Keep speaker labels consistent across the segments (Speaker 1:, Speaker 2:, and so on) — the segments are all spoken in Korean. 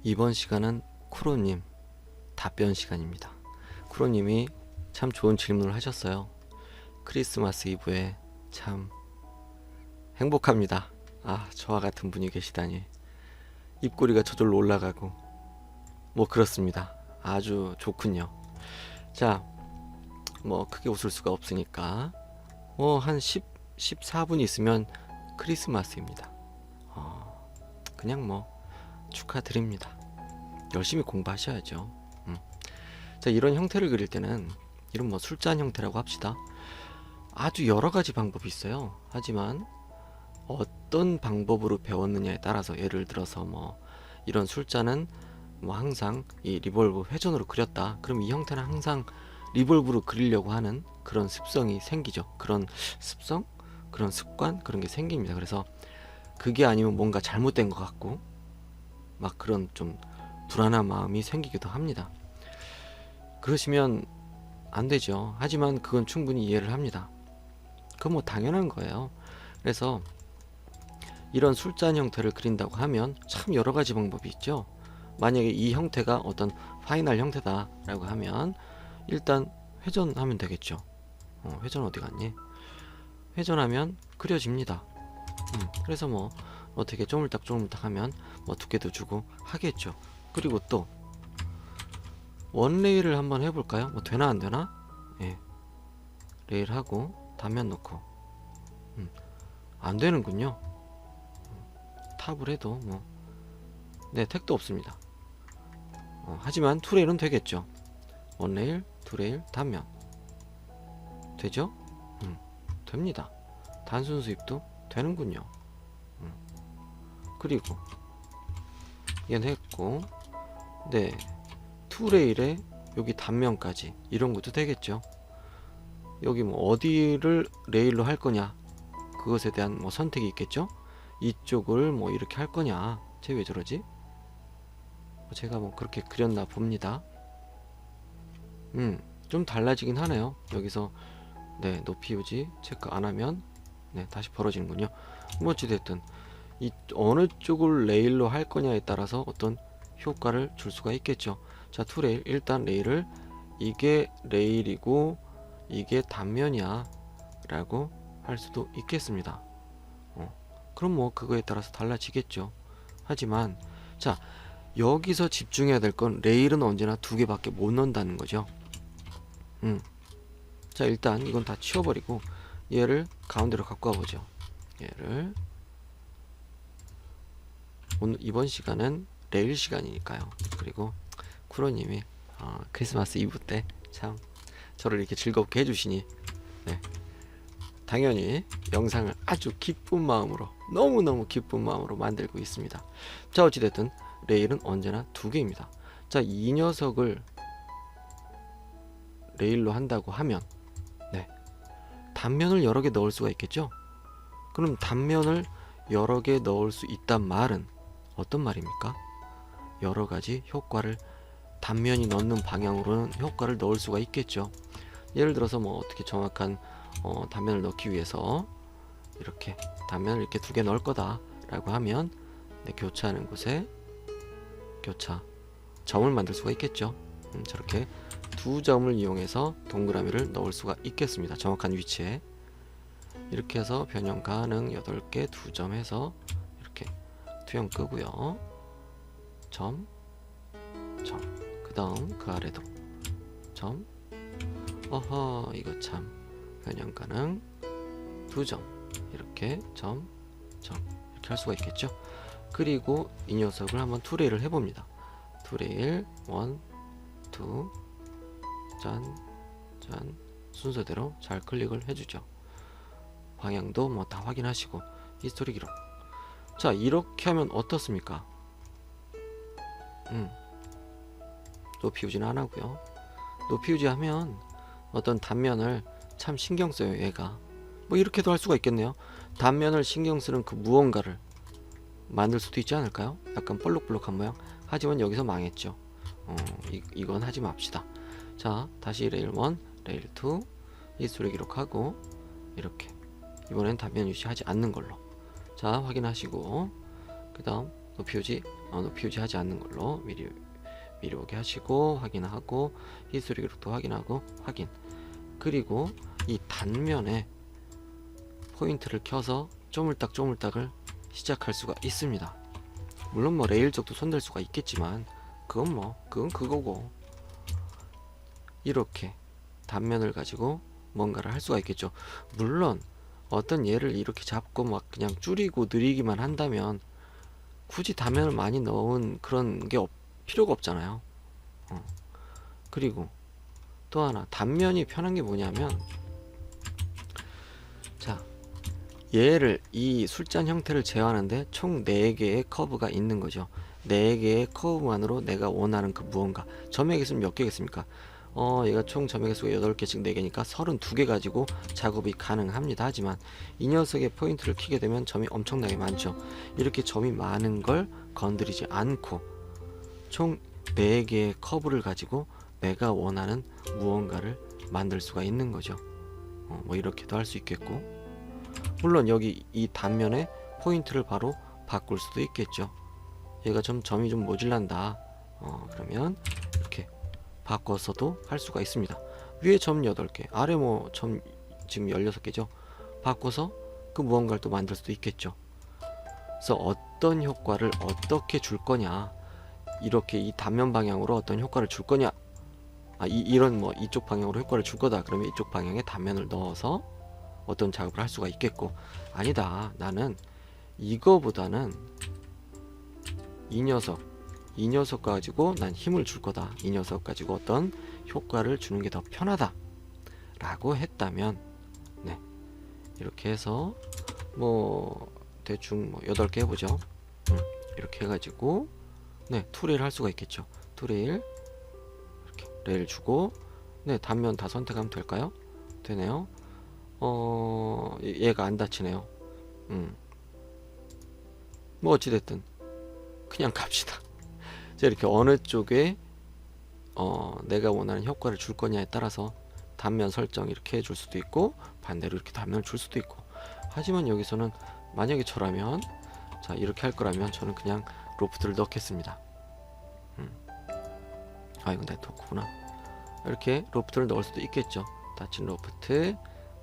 Speaker 1: 이번 시간은 쿠로님 답변 시간입니다. 쿠로님이 참 좋은 질문을 하셨어요. 크리스마스 이브에 참 행복합니다. 저와 같은 분이 계시다니. 입꼬리가 저절로 올라가고 뭐 그렇습니다. 아주 좋군요. 자, 뭐 크게 웃을 수가 없으니까 한 14분 있으면 크리스마스입니다. 그냥 뭐 축하드립니다. 열심히 공부하셔야죠. 자, 이런 형태를 그릴 때는 이런 뭐 술잔 형태라고 합시다. 아주 여러 가지 방법이 있어요. 하지만 어떤 방법으로 배웠느냐에 따라서, 예를 들어서 뭐 이런 술잔은 뭐 항상 이 리볼브 회전으로 그렸다. 그럼 이 형태는 항상 리볼브로 그리려고 하는 그런 습성이 생기죠. 그런 습성, 그런 습관, 그런 게 생깁니다. 그래서 그게 아니면 뭔가 잘못된 것 같고 막 그런 좀 불안한 마음이 생기기도 합니다. 그러시면 안 되죠. 하지만 그건 충분히 이해를 합니다. 그건 뭐 당연한 거예요. 그래서 이런 술잔 형태를 그린다고 하면 참 여러 가지 방법이 있죠. 만약에 이 형태가 어떤 파이널 형태다 라고 하면 일단 회전하면 되겠죠. 회전 어디 갔니? 회전하면 그려집니다. 그래서 뭐 어떻게 쪼물딱 하면 뭐 두께도 주고 하겠죠. 그리고 또 원레일을 한번 해볼까요? 뭐 되나 안 되나? 예. 레일 하고 단면 놓고 안 되는군요. 탑을 해도 뭐 택도 없습니다. 하지만 투레일은 되겠죠. 원레일, 투레일, 단면 되죠? 됩니다. 단순 수입도 되는군요. 그리고 얘는 했고, 투레일에 여기 단면까지 이런 것도 되겠죠. 여기 뭐 어디를 레일로 할 거냐, 그것에 대한 뭐 선택이 있겠죠. 이쪽을 뭐 이렇게 할 거냐. 쟤 왜 저러지? 제가 뭐 그렇게 그렸나 봅니다. 좀 달라지긴 하네요. 여기서 높이 유지 체크 안 하면 다시 벌어지는군요. 뭐 어찌됐든 이 어느 쪽을 레일로 할 거냐에 따라서 어떤 효과를 줄 수가 있겠죠. 자, 투레일, 일단 레일을 이게 레일이고 이게 단면이야 라고 할 수도 있겠습니다. 그럼 뭐 그거에 따라서 달라지겠죠. 하지만 자, 여기서 집중해야 될 건 레일은 언제나 두 개밖에 못 넣는다는 거죠. 자, 일단 이건 다 치워버리고 얘를 가운데로 갖고 와보죠. 얘를 오늘 이번 시간은 레일 시간이니까요. 그리고 쿠로님이 크리스마스 이브 때 참 저를 이렇게 즐겁게 해주시니 당연히 영상을 아주 기쁜 마음으로, 너무너무 기쁜 마음으로 만들고 있습니다. 자, 어찌됐든 레일은 언제나 두 개입니다. 자, 이 녀석을 레일로 한다고 하면 단면을 여러 개 넣을 수가 있겠죠. 그럼 단면을 여러 개 넣을 수 있단 말은 어떤 말입니까? 여러 가지 효과를, 단면이 넣는 방향으로는 효과를 넣을 수가 있겠죠. 예를 들어서 뭐 어떻게 정확한 단면을 넣기 위해서 이렇게 단면을 이렇게 두 개 넣을 거다 라고 하면 교차하는 곳에 교차 점을 만들 수가 있겠죠. 저렇게 두 점을 이용해서 동그라미를 넣을 수가 있겠습니다. 정확한 위치에. 이렇게 해서 변형 가능 8개, 2점 해서 이렇게 투영 끄고요. 점, 점. 그 다음 그 아래도 점. 이거 참 변형 가능 2점. 이렇게 점, 점. 이렇게 할 수가 있겠죠. 그리고 이 녀석을 한번 투레일을 해봅니다. 투레일 1, 2, 짠, 짠. 순서대로 잘 클릭을 해주죠. 방향도 뭐 다 확인하시고 히스토리 기록. 자, 이렇게 하면 어떻습니까? 높이 유지는 안 하고요. 높이 유지하면 어떤 단면을 참 신경 써요. 얘가 뭐 이렇게도 할 수가 있겠네요. 단면을 신경 쓰는 그 무언가를 만들 수도 있지 않을까요? 약간 볼록볼록한 모양. 하지만 여기서 망했죠. 이건 하지 맙시다. 자, 다시 레일 1, 레일 2 히스토리 기록하고 이렇게 이번엔 단면 유지하지 않는 걸로. 자, 확인하시고 그 다음 높이 유지 하지 않는 걸로 미리 오게 하시고, 확인하고, 히스토리 기록도 확인하고, 확인. 그리고 이 단면에 포인트를 켜서 쪼물딱을 시작할 수가 있습니다. 물론 뭐 레일 쪽도 손댈 수가 있겠지만 그건 그거고, 이렇게 단면을 가지고 뭔가를 할 수가 있겠죠. 물론 어떤 얘를 이렇게 잡고 막 그냥 줄이고 느리기만 한다면 굳이 단면을 많이 넣은 그런 게 필요가 없잖아요. 그리고 또 하나 단면이 편한 게 뭐냐면, 자, 얘를 이 술잔 형태를 제어하는데 총 4개의 커브가 있는 거죠. 4개의 커브만으로 내가 원하는 그 무언가, 점액의 수는 몇 개겠습니까? 얘가 총 점액의 수가 8개씩 4개니까 32개 가지고 작업이 가능합니다. 하지만 이 녀석의 포인트를 키게 되면 점이 엄청나게 많죠. 이렇게 점이 많은 걸 건드리지 않고 총 4개의 커브를 가지고 내가 원하는 무언가를 만들 수가 있는 거죠. 뭐 이렇게도 할 수 있겠고, 물론 여기 이 단면에 포인트를 바로 바꿀 수도 있겠죠. 얘가 점이 좀 모질란다. 그러면 이렇게 바꿔서도 할 수가 있습니다. 위에 점 8개, 아래 뭐 점 지금 16개죠. 바꿔서 그 무언가를 또 만들 수도 있겠죠. 그래서 어떤 효과를 어떻게 줄 거냐, 이렇게 이 단면 방향으로 어떤 효과를 줄 거냐, 이런 뭐 이쪽 방향으로 효과를 줄 거다 그러면 이쪽 방향에 단면을 넣어서 어떤 작업을 할 수가 있겠고, 아니다, 나는 이거보다는 이 녀석 가지고 난 힘을 줄 거다, 이 녀석 가지고 어떤 효과를 주는 게 더 편하다 라고 했다면, 네, 이렇게 해서 뭐 대충 뭐 8개 해보죠. 이렇게 해가지고 네, 투레일 할 수가 있겠죠. 투레일 이렇게 레일 주고, 네, 단면 다 선택하면 될까요? 되네요. 얘가 안 닫히네요. 뭐 어찌됐든 그냥 갑시다. 자, 이렇게 어느 쪽에 내가 원하는 효과를 줄 거냐에 따라서 단면 설정 이렇게 해줄 수도 있고, 반대로 이렇게 단면을 줄 수도 있고. 하지만 여기서는 만약에 저라면, 자, 이렇게 할 거라면 저는 그냥 로프트를 넣겠습니다. 이건 네트워크구나. 이렇게 로프트를 넣을 수도 있겠죠. 닫힌 로프트,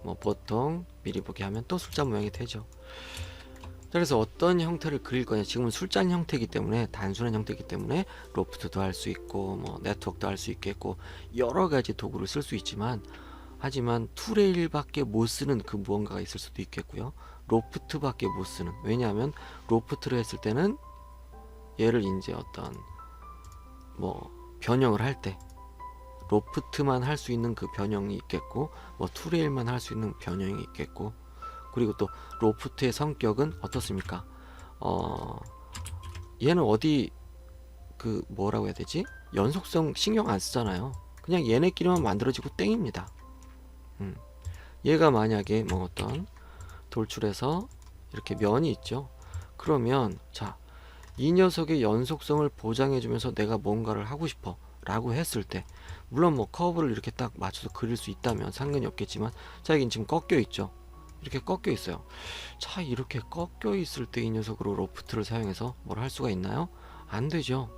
Speaker 1: 뭐 보통 미리 보기 하면 또 술잔 모양이 되죠. 그래서 어떤 형태를 그릴 거냐, 지금은 술잔 형태이기 때문에, 단순한 형태이기 때문에 로프트도 할 수 있고 뭐 네트워크도 할 수 있겠고 여러 가지 도구를 쓸 수 있지만, 하지만 투레일밖에 못 쓰는 그 무언가가 있을 수도 있겠고요. 로프트밖에 못 쓰는, 왜냐하면 로프트를 했을 때는 얘를 이제 어떤 뭐 변형을 할 때 로프트만 할 수 있는 그 변형이 있겠고, 뭐 투레일만 할 수 있는 변형이 있겠고, 그리고 또 로프트의 성격은 어떻습니까? 얘는 어디 그 뭐라고 해야 되지? 연속성 신경 안 쓰잖아요. 그냥 얘네끼리만 만들어지고 땡입니다. 얘가 만약에 뭐 어떤 돌출해서 이렇게 면이 있죠. 그러면 자, 이 녀석의 연속성을 보장해주면서 내가 뭔가를 하고 싶어 라고 했을 때, 물론 뭐 커브를 이렇게 딱 맞춰서 그릴 수 있다면 상관이 없겠지만, 자, 여긴 지금 꺾여 있죠. 이렇게 꺾여 있어요. 자, 이렇게 꺾여 있을 때 이 녀석으로 로프트를 사용해서 뭘 할 수가 있나요? 안 되죠.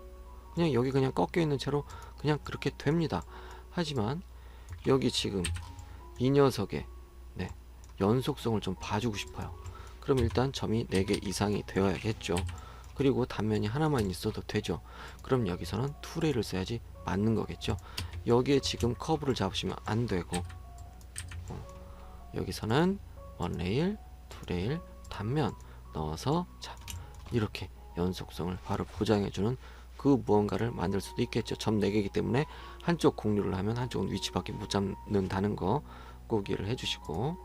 Speaker 1: 그냥 여기 그냥 꺾여 있는 채로 그냥 그렇게 됩니다. 하지만 여기 지금 이 녀석의 네, 연속성을 좀 봐주고 싶어요. 그럼 일단 점이 4개 이상이 되어야겠죠. 그리고 단면이 하나만 있어도 되죠. 그럼 여기서는 투레일을 써야지 맞는 거겠죠. 여기에 지금 커브를 잡으시면 안 되고, 여기서는 원레일, 투레일, 단면 넣어서, 자, 이렇게 연속성을 바로 보장해주는 그 무언가를 만들 수도 있겠죠. 점 4개이기 때문에 한쪽 공유를 하면 한쪽은 위치밖에 못 잡는다는 거 꼭 이해를 해주시고,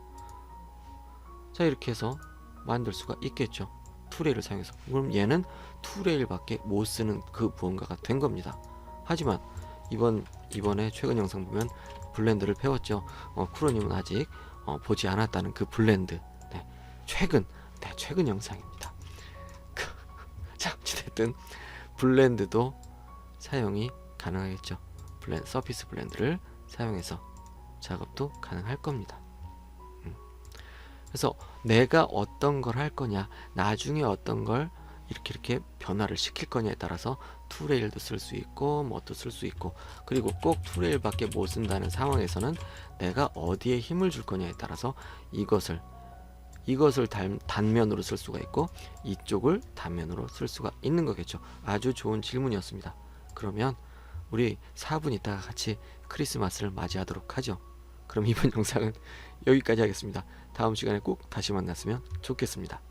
Speaker 1: 자, 이렇게 해서 만들 수가 있겠죠. 투레일을 사용해서. 그럼 얘는 투레일밖에 못 쓰는 그 무언가가 된 겁니다. 하지만 이번에 최근 영상 보면 블렌드를 배웠죠. 쿠로님은 아직 보지 않았다는 그 블렌드, 네, 최근 영상입니다. 자, 어찌됐든 블렌드도 사용이 가능하겠죠. 서피스 블렌드를 사용해서 작업도 가능할 겁니다. 그래서 내가 어떤 걸 할 거냐, 나중에 어떤 걸 이렇게 변화를 시킬 거냐에 따라서 투레일도 쓸 수 있고 뭣도 쓸 수 있고, 그리고 꼭 투레일밖에 못 쓴다는 상황에서는 내가 어디에 힘을 줄 거냐에 따라서 이것을 단면으로 쓸 수가 있고 이쪽을 단면으로 쓸 수가 있는 거겠죠. 아주 좋은 질문이었습니다. 그러면 우리 4분 있다가 같이 크리스마스를 맞이하도록 하죠. 그럼 이번 영상은 여기까지 하겠습니다. 다음 시간에 꼭 다시 만났으면 좋겠습니다.